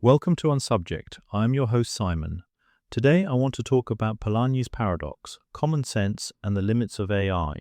Welcome to Unsubject. I'm your host Simon. Today I want to talk about Polanyi's paradox, common sense, and the limits of AI.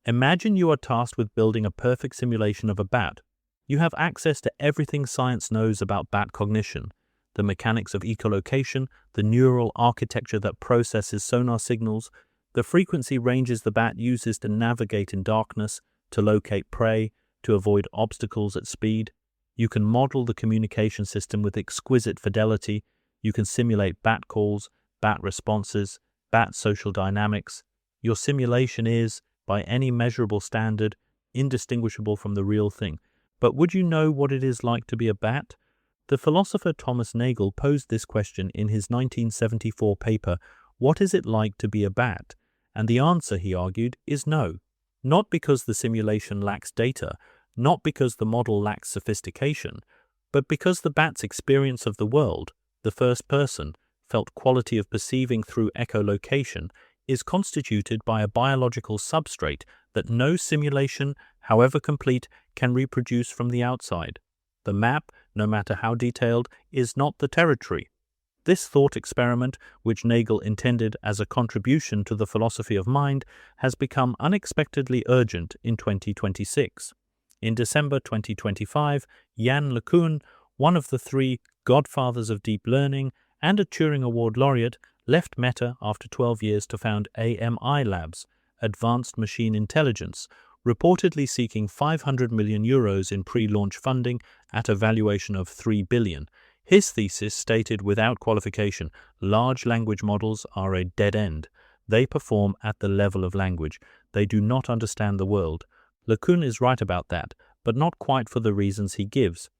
Imagine you are tasked with building a perfect simulation of a bat. You have access to everything science knows about bat cognition, the mechanics of echolocation, the neural architecture that processes sonar signals, the frequency ranges the bat uses to navigate in darkness, to locate prey, to avoid obstacles at speed. You can model the communication system with exquisite fidelity. You can simulate bat calls, bat responses, bat social dynamics. Your simulation is, by any measurable standard, indistinguishable from the real thing. But would you know what it is like to be a bat? The philosopher Thomas Nagel posed this question in his 1974 paper, What is it like to be a bat? And the answer, he argued, is no. Not because the simulation lacks data, not because the model lacks sophistication, but because the bat's experience of the world, the first person, felt quality of perceiving through echolocation, is constituted by a biological substrate that no simulation, however complete, can reproduce from the outside. The map, no matter how detailed, is not the territory. This thought experiment, which Nagel intended as a contribution to the philosophy of mind, has become unexpectedly urgent in 2026. In December 2025, Yann LeCun, one of the three godfathers of deep learning and a Turing Award laureate, left Meta after 12 years to found AMI Labs, Advanced Machine Intelligence, reportedly seeking 500 million euros in pre-launch funding at a valuation of 3 billion. His thesis stated without qualification, large language models are a dead end. They perform at the level of language. They do not understand the world. LeCun is right about that, but not quite for the reasons he gives.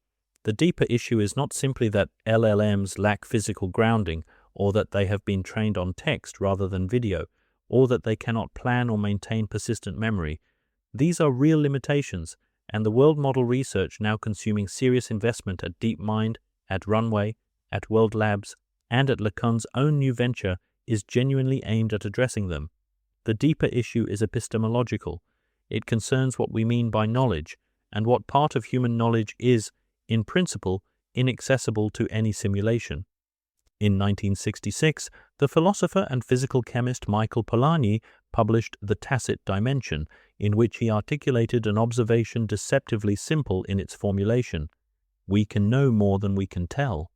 The deeper issue is not simply that LLMs lack physical grounding, or that they have been trained on text rather than video, or that they cannot plan or maintain persistent memory. These are real limitations, and the world model research now consuming serious investment at DeepMind, at Runway, at World Labs, and at LeCun's own new venture is genuinely aimed at addressing them. The deeper issue is epistemological. It concerns what we mean by knowledge, and what part of human knowledge is, in principle, inaccessible to any simulation. In 1966, the philosopher and physical chemist Michael Polanyi published The Tacit Dimension, in which he articulated an observation deceptively simple in its formulation. We can know more than we can tell.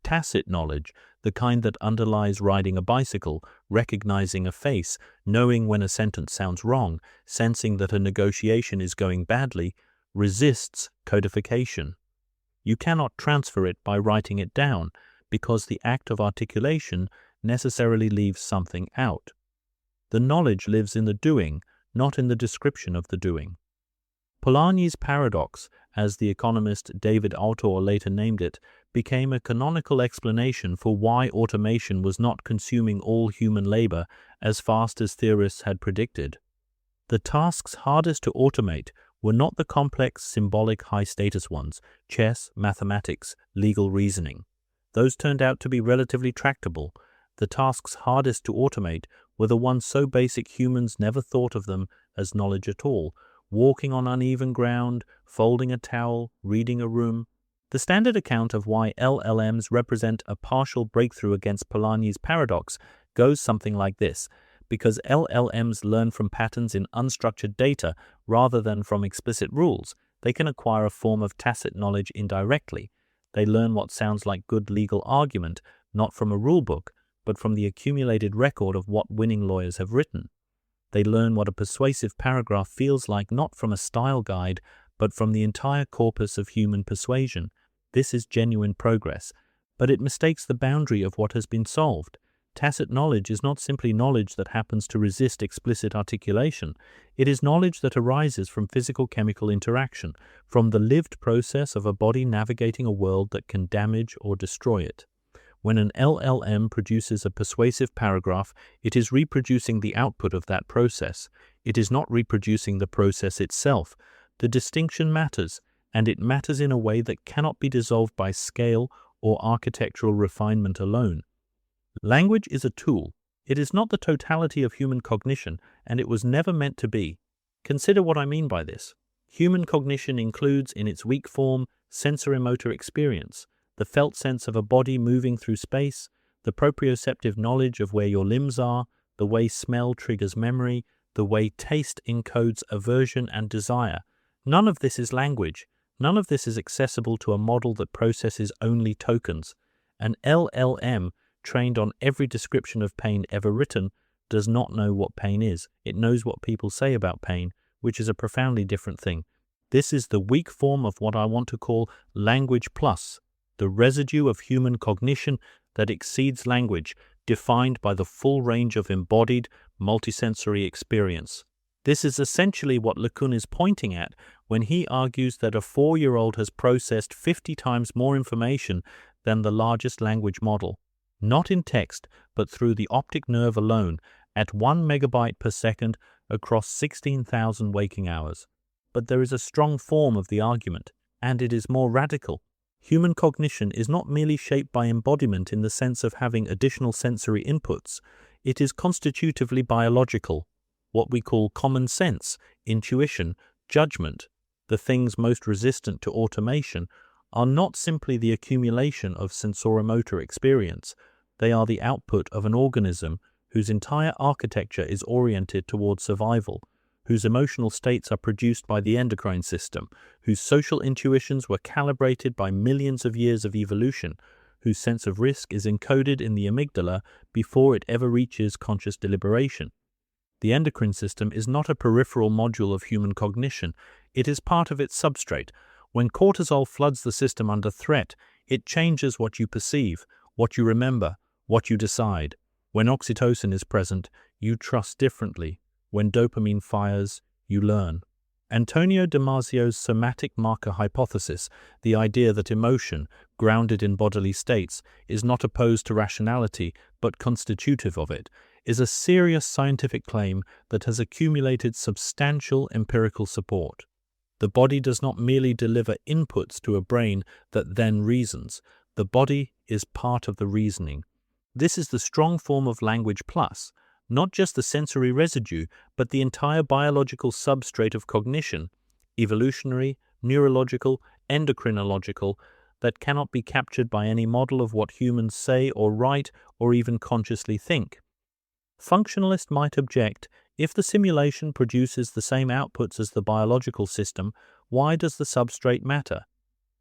Tacit knowledge, the kind that underlies riding a bicycle, recognizing a face, knowing when a sentence sounds wrong, sensing that a negotiation is going badly, resists codification. You cannot transfer it by writing it down, because the act of articulation necessarily leaves something out. The knowledge lives in the doing, not in the description of the doing. Polanyi's paradox, as the economist David Autor later named it, became a canonical explanation for why automation was not consuming all human labor as fast as theorists had predicted. The tasks hardest to automate were not the complex, symbolic, high-status ones, chess, mathematics, legal reasoning. Those turned out to be relatively tractable. The tasks hardest to automate were the ones so basic humans never thought of them as knowledge at all, walking on uneven ground, folding a towel, reading a room. The standard account of why LLMs represent a partial breakthrough against Polanyi's paradox goes something like this. Because LLMs learn from patterns in unstructured data rather than from explicit rules, they can acquire a form of tacit knowledge indirectly. They learn what sounds like good legal argument, not from a rulebook, but from the accumulated record of what winning lawyers have written. They learn what a persuasive paragraph feels like not from a style guide, but from the entire corpus of human persuasion. This is genuine progress, but it mistakes the boundary of what has been solved. Tacit knowledge is not simply knowledge that happens to resist explicit articulation. It is knowledge that arises from physical-chemical interaction, from the lived process of a body navigating a world that can damage or destroy it. When an LLM produces a persuasive paragraph, it is reproducing the output of that process. It is not reproducing the process itself. The distinction matters, and it matters in a way that cannot be dissolved by scale or architectural refinement alone. Language is a tool. It is not the totality of human cognition, and it was never meant to be. Consider what I mean by this. Human cognition includes in its weak form sensorimotor experience, the felt sense of a body moving through space, the proprioceptive knowledge of where your limbs are, the way smell triggers memory, the way taste encodes aversion and desire. None of this is language. None of this is accessible to a model that processes only tokens. An LLM, trained on every description of pain ever written, does not know what pain is. It knows what people say about pain, which is a profoundly different thing. This is the weak form of what I want to call language plus, the residue of human cognition that exceeds language, defined by the full range of embodied, multisensory experience. This is essentially what LeCun is pointing at when he argues that a 4-year-old has processed 50 times more information than the largest language model, not in text, but through the optic nerve alone, at 1 megabyte per second across 16,000 waking hours. But there is a strong form of the argument, and it is more radical. Human cognition is not merely shaped by embodiment in the sense of having additional sensory inputs. It is constitutively biological, what we call common sense, intuition, judgment. The things most resistant to automation are not simply the accumulation of sensoromotor experience. They are the output of an organism whose entire architecture is oriented towards survival, whose emotional states are produced by the endocrine system, whose social intuitions were calibrated by millions of years of evolution, whose sense of risk is encoded in the amygdala before it ever reaches conscious deliberation. The endocrine system is not a peripheral module of human cognition. It is part of its substrate. When cortisol floods the system under threat, it changes what you perceive, what you remember, what you decide. When oxytocin is present, you trust differently. When dopamine fires, you learn. Antonio Damasio's somatic marker hypothesis, the idea that emotion, grounded in bodily states, is not opposed to rationality but constitutive of it, is a serious scientific claim that has accumulated substantial empirical support. The body does not merely deliver inputs to a brain that then reasons. The body is part of the reasoning. This is the strong form of language plus, not just the sensory residue, but the entire biological substrate of cognition, evolutionary, neurological, endocrinological, that cannot be captured by any model of what humans say or write or even consciously think. Functionalists might object, if the simulation produces the same outputs as the biological system, why does the substrate matter?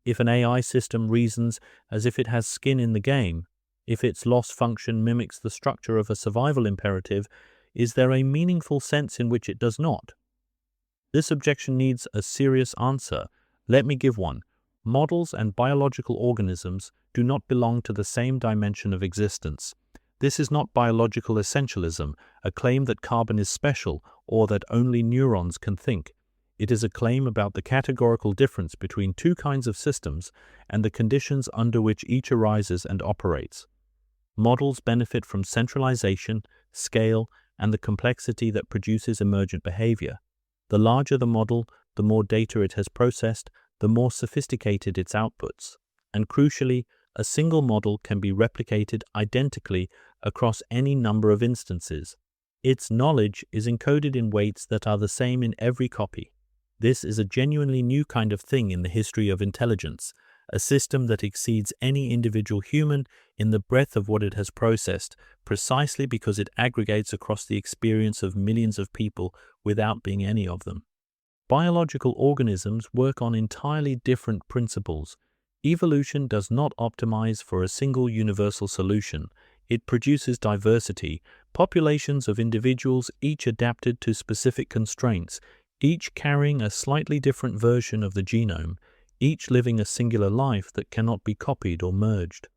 If an AI system reasons as if it has skin in the game, if its loss function mimics the structure of a survival imperative, is there a meaningful sense in which it does not? This objection needs a serious answer. Let me give one. Models and biological organisms do not belong to the same dimension of existence. This is not biological essentialism, a claim that carbon is special or that only neurons can think. It is a claim about the categorical difference between two kinds of systems and the conditions under which each arises and operates. Models benefit from centralization, scale, and the complexity that produces emergent behavior. The larger the model, the more data it has processed, the more sophisticated its outputs. And crucially, a single model can be replicated identically across any number of instances. Its knowledge is encoded in weights that are the same in every copy. This is a genuinely new kind of thing in the history of intelligence, a system that exceeds any individual human in the breadth of what it has processed, precisely because it aggregates across the experience of millions of people without being any of them. Biological organisms work on entirely different principles. Evolution does not optimize for a single universal solution. It produces diversity, populations of individuals each adapted to specific constraints, each carrying a slightly different version of the genome, each living a singular life that cannot be copied or merged.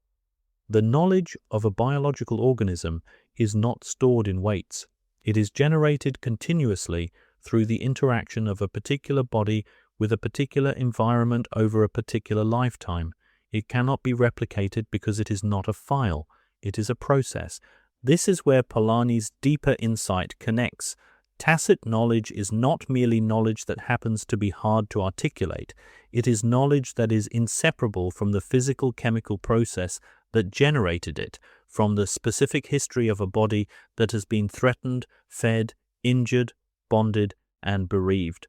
The knowledge of a biological organism is not stored in weights. It is generated continuously through the interaction of a particular body with a particular environment over a particular lifetime. It cannot be replicated because it is not a file. It is a process. This is where Polanyi's deeper insight connects. Tacit knowledge is not merely knowledge that happens to be hard to articulate. It is knowledge that is inseparable from the physical chemical process that generated it, from the specific history of a body that has been threatened, fed, injured, bonded, and bereaved.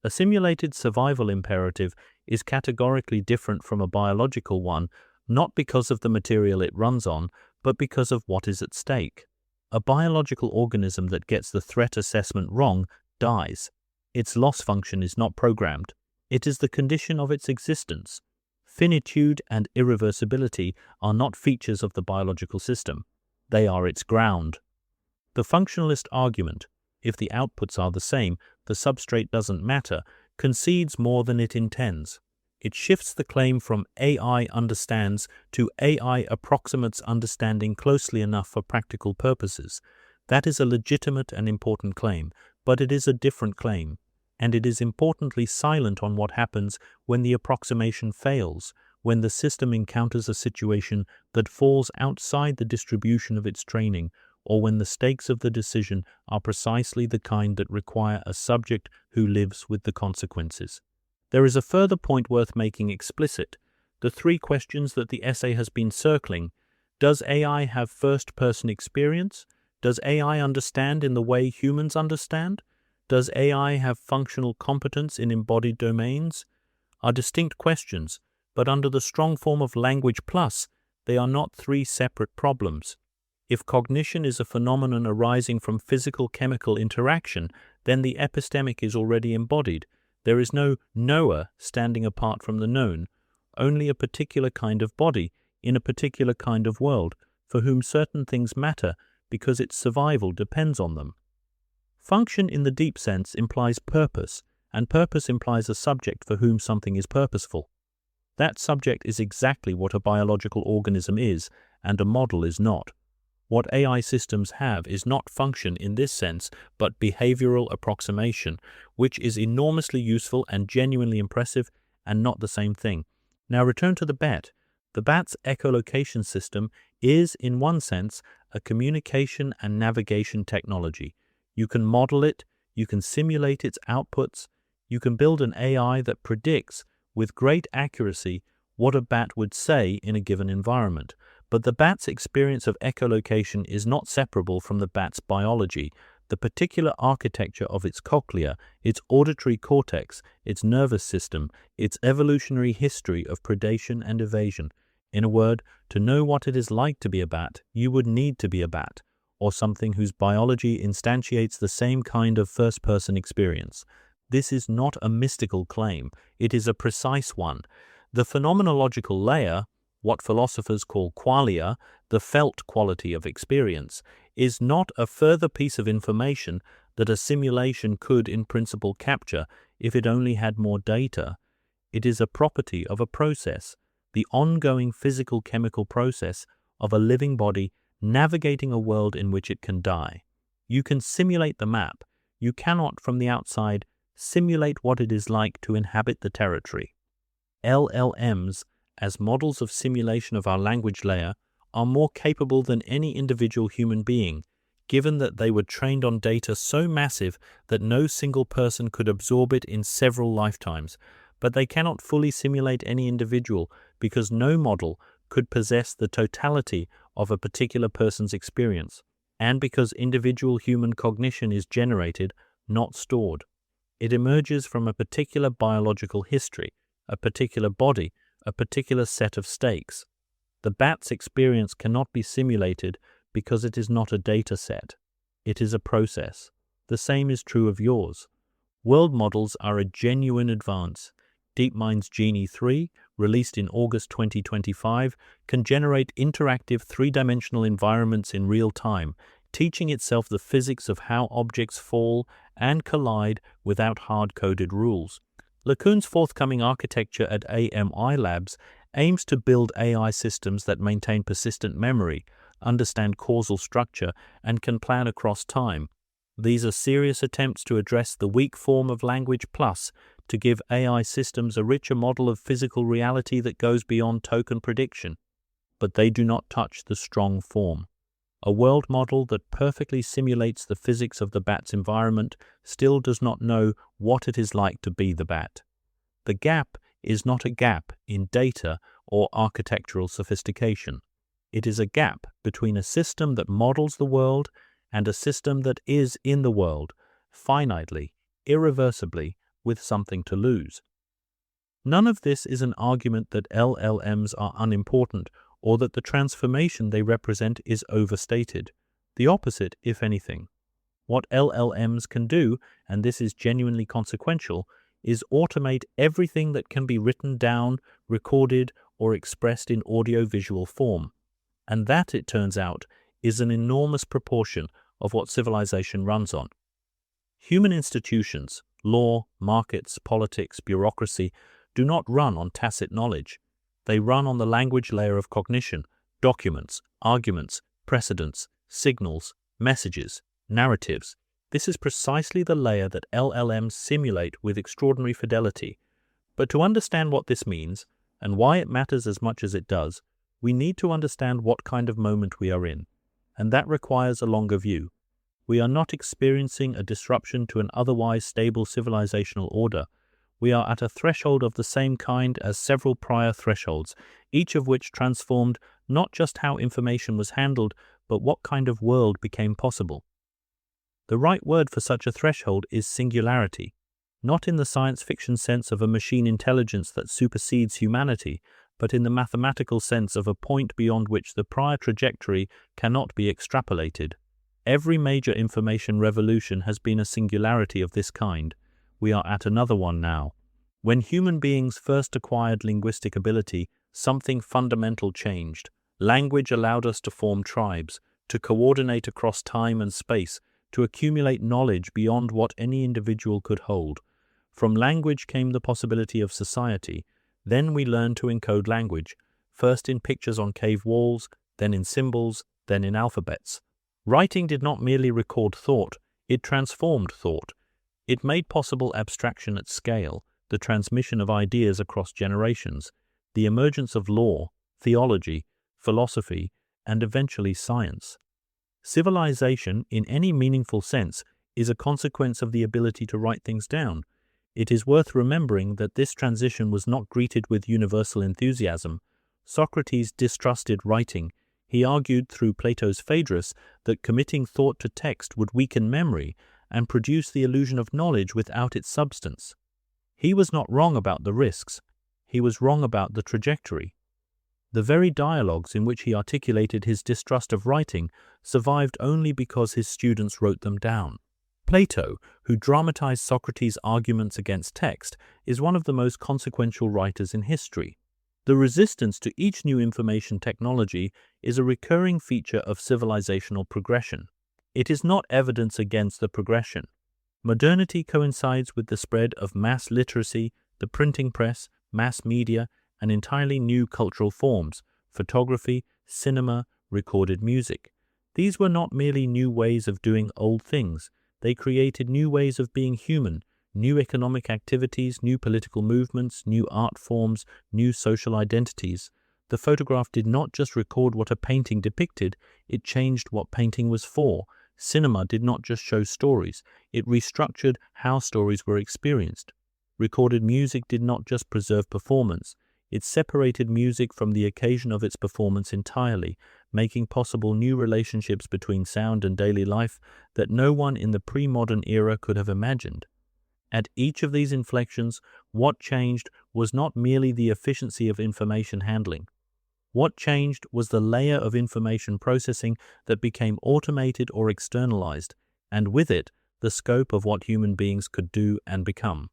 A simulated survival imperative is categorically different from a biological one, not because of the material it runs on, but because of what is at stake. A biological organism that gets the threat assessment wrong dies. Its loss function is not programmed. It is the condition of its existence. Finitude and irreversibility are not features of the biological system. They are its ground. The functionalist argument, if the outputs are the same, the substrate doesn't matter, concedes more than it intends. It shifts the claim from AI understands to AI approximates understanding closely enough for practical purposes. That is a legitimate and important claim, but it is a different claim, and it is importantly silent on what happens when the approximation fails, when the system encounters a situation that falls outside the distribution of its training, or when the stakes of the decision are precisely the kind that require a subject who lives with the consequences. There is a further point worth making explicit. The three questions that the essay has been circling. Does AI have first-person experience? Does AI understand in the way humans understand? Does AI have functional competence in embodied domains? Are distinct questions, but under the strong form of language plus, they are not three separate problems. If cognition is a phenomenon arising from physical-chemical interaction, then the epistemic is already embodied. There is no knower standing apart from the known, only a particular kind of body in a particular kind of world for whom certain things matter because its survival depends on them. Function in the deep sense implies purpose, and purpose implies a subject for whom something is purposeful. That subject is exactly what a biological organism is, and a model is not. What AI systems have is not function in this sense, but behavioral approximation, which is enormously useful and genuinely impressive, and not the same thing. Now return to the bat. The bat's echolocation system is, in one sense, a communication and navigation technology. You can model it, you can simulate its outputs, you can build an AI that predicts, with great accuracy, what a bat would say in a given environment. But the bat's experience of echolocation is not separable from the bat's biology, the particular architecture of its cochlea, its auditory cortex, its nervous system, its evolutionary history of predation and evasion. In a word, to know what it is like to be a bat, you would need to be a bat, or something whose biology instantiates the same kind of first-person experience. This is not a mystical claim, it is a precise one. The phenomenological layer, what philosophers call qualia, the felt quality of experience, is not a further piece of information that a simulation could in principle capture if it only had more data. It is a property of a process, the ongoing physical-chemical process of a living body navigating a world in which it can die. You can simulate the map. You cannot, from the outside, simulate what it is like to inhabit the territory. LLMs, as models of simulation of our language layer, are more capable than any individual human being, given that they were trained on data so massive that no single person could absorb it in several lifetimes. But they cannot fully simulate any individual because no model could possess the totality of a particular person's experience, and because individual human cognition is generated, not stored. It emerges from a particular biological history, a particular body, a particular set of stakes. The bat's experience cannot be simulated because it is not a data set. It is a process. The same is true of yours. World models are a genuine advance. DeepMind's Genie 3, released in August 2025, can generate interactive three-dimensional environments in real time, teaching itself the physics of how objects fall and collide without hard-coded rules. LeCun's forthcoming architecture at AMI Labs aims to build AI systems that maintain persistent memory, understand causal structure, and can plan across time. These are serious attempts to address the weak form of language plus, to give AI systems a richer model of physical reality that goes beyond token prediction. But they do not touch the strong form. A world model that perfectly simulates the physics of the bat's environment still does not know what it is like to be the bat. The gap is not a gap in data or architectural sophistication. It is a gap between a system that models the world and a system that is in the world, finitely, irreversibly, with something to lose. None of this is an argument that LLMs are unimportant or that the transformation they represent is overstated. The opposite, if anything. What LLMs can do, and this is genuinely consequential, is automate everything that can be written down, recorded, or expressed in audio-visual form. And that, it turns out, is an enormous proportion of what civilization runs on. Human institutions, law, markets, politics, bureaucracy, do not run on tacit knowledge. They run on the language layer of cognition, documents, arguments, precedents, signals, messages, narratives. This is precisely the layer that LLMs simulate with extraordinary fidelity. But to understand what this means, and why it matters as much as it does, we need to understand what kind of moment we are in, and that requires a longer view. We are not experiencing a disruption to an otherwise stable civilizational order. We are at a threshold of the same kind as several prior thresholds, each of which transformed not just how information was handled, but what kind of world became possible. The right word for such a threshold is singularity, not in the science fiction sense of a machine intelligence that supersedes humanity, but in the mathematical sense of a point beyond which the prior trajectory cannot be extrapolated. Every major information revolution has been a singularity of this kind. We are at another one now. When human beings first acquired linguistic ability, something fundamental changed. Language allowed us to form tribes, to coordinate across time and space, to accumulate knowledge beyond what any individual could hold. From language came the possibility of society. Then we learned to encode language, first in pictures on cave walls, then in symbols, then in alphabets. Writing did not merely record thought, it transformed thought. It made possible abstraction at scale, the transmission of ideas across generations, the emergence of law, theology, philosophy, and eventually science. Civilization, in any meaningful sense, is a consequence of the ability to write things down. It is worth remembering that this transition was not greeted with universal enthusiasm. Socrates distrusted writing. He argued through Plato's Phaedrus that committing thought to text would weaken memory and produce the illusion of knowledge without its substance. He was not wrong about the risks. He was wrong about the trajectory. The very dialogues in which he articulated his distrust of writing survived only because his students wrote them down. Plato, who dramatized Socrates' arguments against text, is one of the most consequential writers in history. The resistance to each new information technology is a recurring feature of civilizational progression. It is not evidence against the progression. Modernity coincides with the spread of mass literacy, the printing press, mass media, and entirely new cultural forms, photography, cinema, recorded music. These were not merely new ways of doing old things. They created new ways of being human, new economic activities, new political movements, new art forms, new social identities. The photograph did not just record what a painting depicted, it changed what painting was for. Cinema did not just show stories, it restructured how stories were experienced. Recorded music did not just preserve performance, it separated music from the occasion of its performance entirely, making possible new relationships between sound and daily life that no one in the pre-modern era could have imagined. At each of these inflections, what changed was not merely the efficiency of information handling. What changed was the layer of information processing that became automated or externalized, and with it, the scope of what human beings could do and become.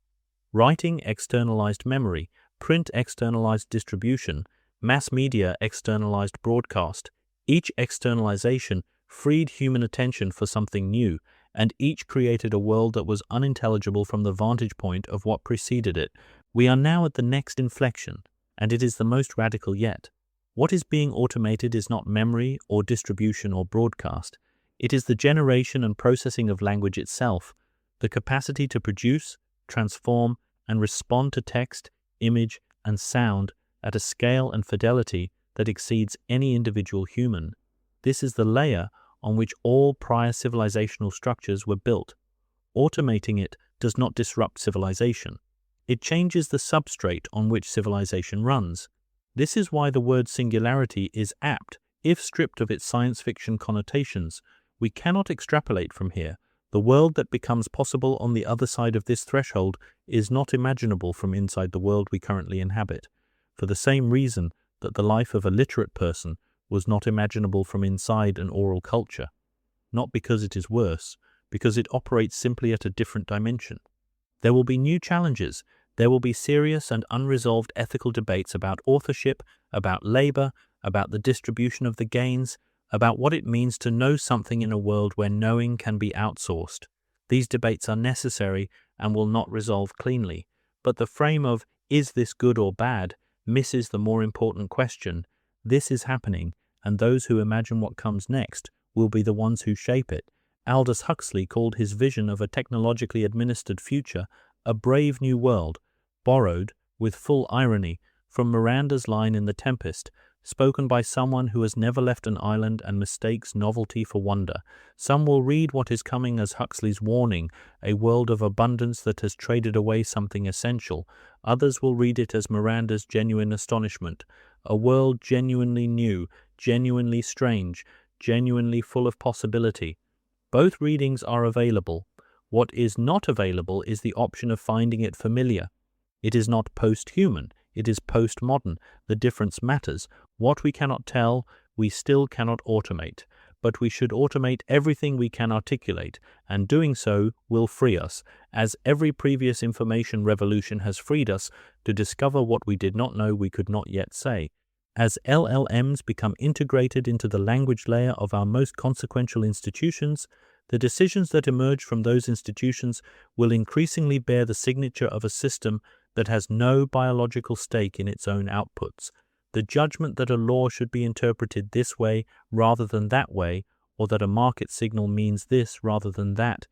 Writing externalized memory, print externalized distribution, mass media externalized broadcast. Each externalization freed human attention for something new, and each created a world that was unintelligible from the vantage point of what preceded it. We are now at the next inflection, and it is the most radical yet. What is being automated is not memory or distribution or broadcast. It is the generation and processing of language itself, the capacity to produce, transform, and respond to text, image, and sound at a scale and fidelity that exceeds any individual human. This is the layer on which all prior civilizational structures were built. Automating it does not disrupt civilization. It changes the substrate on which civilization runs. This is why the word singularity is apt, if stripped of its science fiction connotations. We cannot extrapolate from here, The world that becomes possible on the other side of this threshold is not imaginable from inside the world we currently inhabit, for the same reason that the life of a literate person was not imaginable from inside an oral culture. Not because it is worse, because it operates simply at a different dimension. There will be new challenges. There will be serious and unresolved ethical debates about authorship, about labor, about the distribution of the gains, about what it means to know something in a world where knowing can be outsourced. These debates are necessary and will not resolve cleanly, but the frame of "is this good or bad" misses the more important question. This is happening, and those who imagine what comes next will be the ones who shape it. Aldous Huxley called his vision of a technologically administered future a brave new world, borrowed, with full irony, from Miranda's line in The Tempest, spoken by someone who has never left an island and mistakes novelty for wonder. Some will read what is coming as Huxley's warning, a world of abundance that has traded away something essential. Others will read it as Miranda's genuine astonishment, a world genuinely new, genuinely strange, genuinely full of possibility. Both readings are available. What is not available is the option of finding it familiar. It is not post-human, it is postmodern. The difference matters. What we cannot tell, we still cannot automate. But we should automate everything we can articulate, and doing so will free us, as every previous information revolution has freed us to discover what we did not know we could not yet say. As LLMs become integrated into the language layer of our most consequential institutions, the decisions that emerge from those institutions will increasingly bear the signature of a system that has no biological stake in its own outputs. The judgment that a law should be interpreted this way rather than that way, or that a market signal means this rather than that,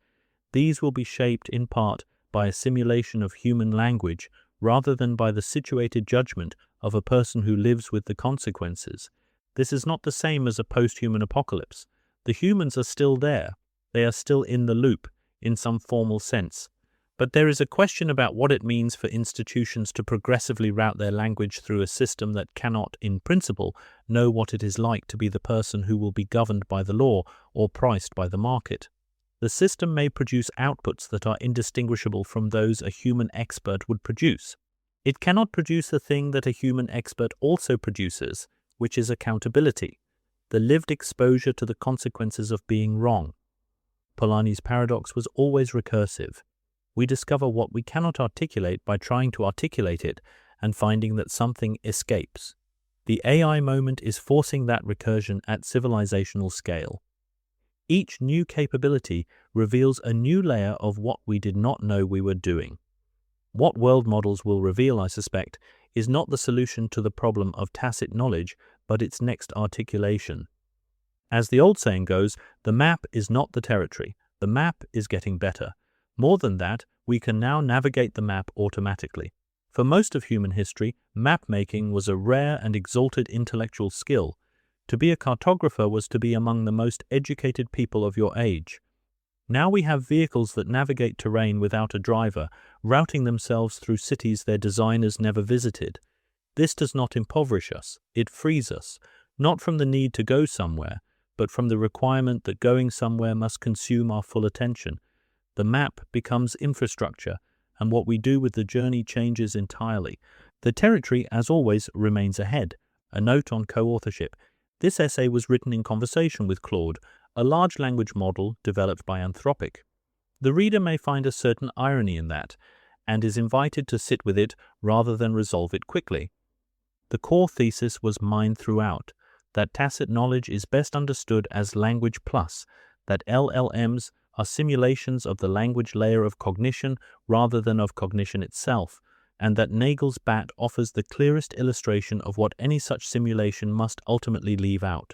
these will be shaped in part by a simulation of human language rather than by the situated judgment of a person who lives with the consequences. This is not the same as a post-human apocalypse. The humans are still there. They are still in the loop, in some formal sense. But there is a question about what it means for institutions to progressively route their language through a system that cannot, in principle, know what it is like to be the person who will be governed by the law or priced by the market. The system may produce outputs that are indistinguishable from those a human expert would produce. It cannot produce the thing that a human expert also produces, which is accountability, the lived exposure to the consequences of being wrong. Polanyi's paradox was always recursive. We discover what we cannot articulate by trying to articulate it and finding that something escapes. The AI moment is forcing that recursion at civilizational scale. Each new capability reveals a new layer of what we did not know we were doing. What world models will reveal, I suspect, is not the solution to the problem of tacit knowledge, but its next articulation. As the old saying goes, the map is not the territory. The map is getting better. More than that, we can now navigate the map automatically. For most of human history, map-making was a rare and exalted intellectual skill. To be a cartographer was to be among the most educated people of your age. Now we have vehicles that navigate terrain without a driver, routing themselves through cities their designers never visited. This does not impoverish us, it frees us, not from the need to go somewhere, but from the requirement that going somewhere must consume our full attention. The map becomes infrastructure, and what we do with the journey changes entirely. The territory, as always, remains ahead. A note on co-authorship. This essay was written in conversation with Claude, a large language model developed by Anthropic. The reader may find a certain irony in that, and is invited to sit with it rather than resolve it quickly. The core thesis was mine throughout, that tacit knowledge is best understood as language plus, that LLMs are simulations of the language layer of cognition rather than of cognition itself, and that Nagel's bat offers the clearest illustration of what any such simulation must ultimately leave out.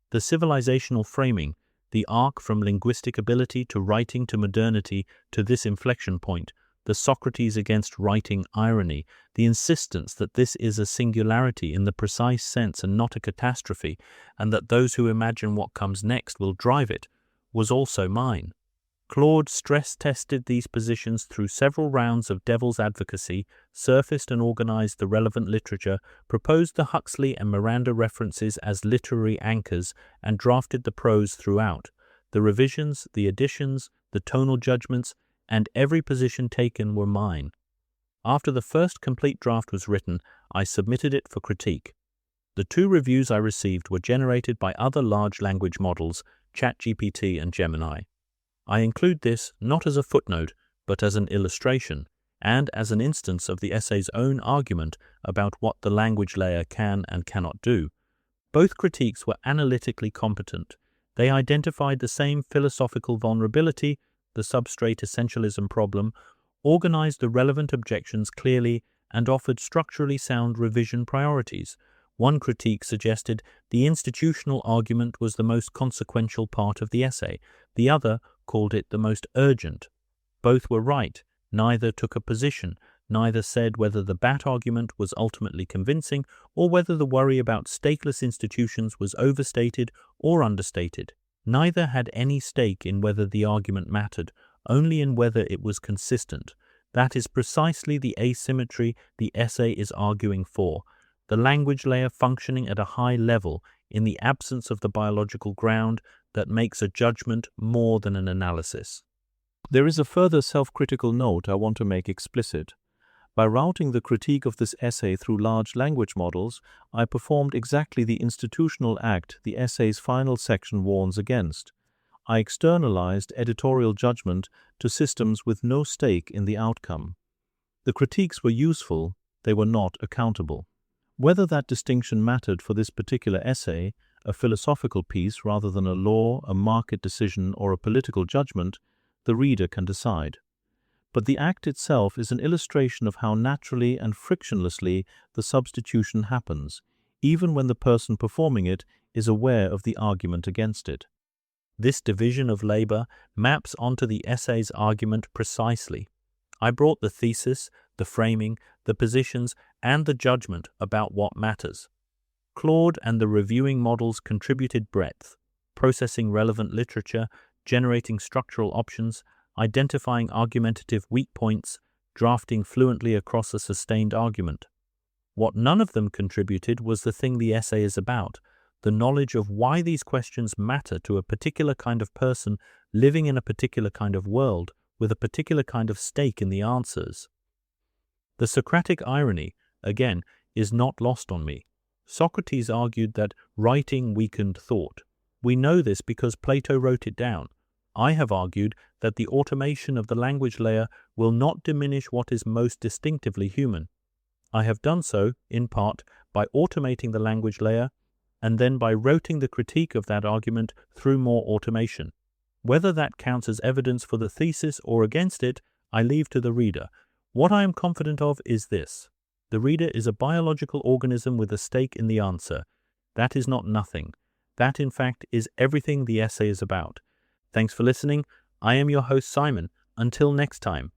The civilizational framing, the arc from linguistic ability to writing to modernity to this inflection point, the Socrates against writing irony, the insistence that this is a singularity in the precise sense and not a catastrophe, and that those who imagine what comes next will drive it, was also mine. Claude stress-tested these positions through several rounds of devil's advocacy, surfaced and organized the relevant literature, proposed the Huxley and Miranda references as literary anchors, and drafted the prose throughout. The revisions, the additions, the tonal judgments, and every position taken were mine. After the first complete draft was written, I submitted it for critique. The 2 reviews I received were generated by other large language models, ChatGPT and Gemini. I include this not as a footnote, but as an illustration, and as an instance of the essay's own argument about what the language layer can and cannot do. Both critiques were analytically competent. They identified the same philosophical vulnerability, the substrate essentialism problem, organized the relevant objections clearly, and offered structurally sound revision priorities. One critique suggested the institutional argument was the most consequential part of the essay. The other called it the most urgent. Both were right. Neither took a position. Neither said whether the BAT argument was ultimately convincing or whether the worry about stateless institutions was overstated or understated. Neither had any stake in whether the argument mattered, only in whether it was consistent. That is precisely the asymmetry the essay is arguing for. The language layer functioning at a high level in the absence of the biological ground that makes a judgment more than an analysis. There is a further self-critical note I want to make explicit. By routing the critique of this essay through large language models, I performed exactly the institutional act the essay's final section warns against. I externalized editorial judgment to systems with no stake in the outcome. The critiques were useful, they were not accountable. Whether that distinction mattered for this particular essay, a philosophical piece rather than a law, a market decision, or a political judgment, the reader can decide. But the act itself is an illustration of how naturally and frictionlessly the substitution happens, even when the person performing it is aware of the argument against it. This division of labor maps onto the essay's argument precisely. I brought the thesis, the framing, the positions, and the judgment about what matters. Claude and the reviewing models contributed breadth, processing relevant literature, generating structural options, identifying argumentative weak points, drafting fluently across a sustained argument. What none of them contributed was the thing the essay is about, the knowledge of why these questions matter to a particular kind of person living in a particular kind of world with a particular kind of stake in the answers. The Socratic irony, again, is not lost on me. Socrates argued that writing weakened thought. We know this because Plato wrote it down. I have argued that the automation of the language layer will not diminish what is most distinctively human. I have done so, in part, by automating the language layer, and then by routing the critique of that argument through more automation. Whether that counts as evidence for the thesis or against it, I leave to the reader. What I am confident of is this. The reader is a biological organism with a stake in the answer. That is not nothing. That, in fact, is everything the essay is about. Thanks for listening. I am your host, Simon. Until next time.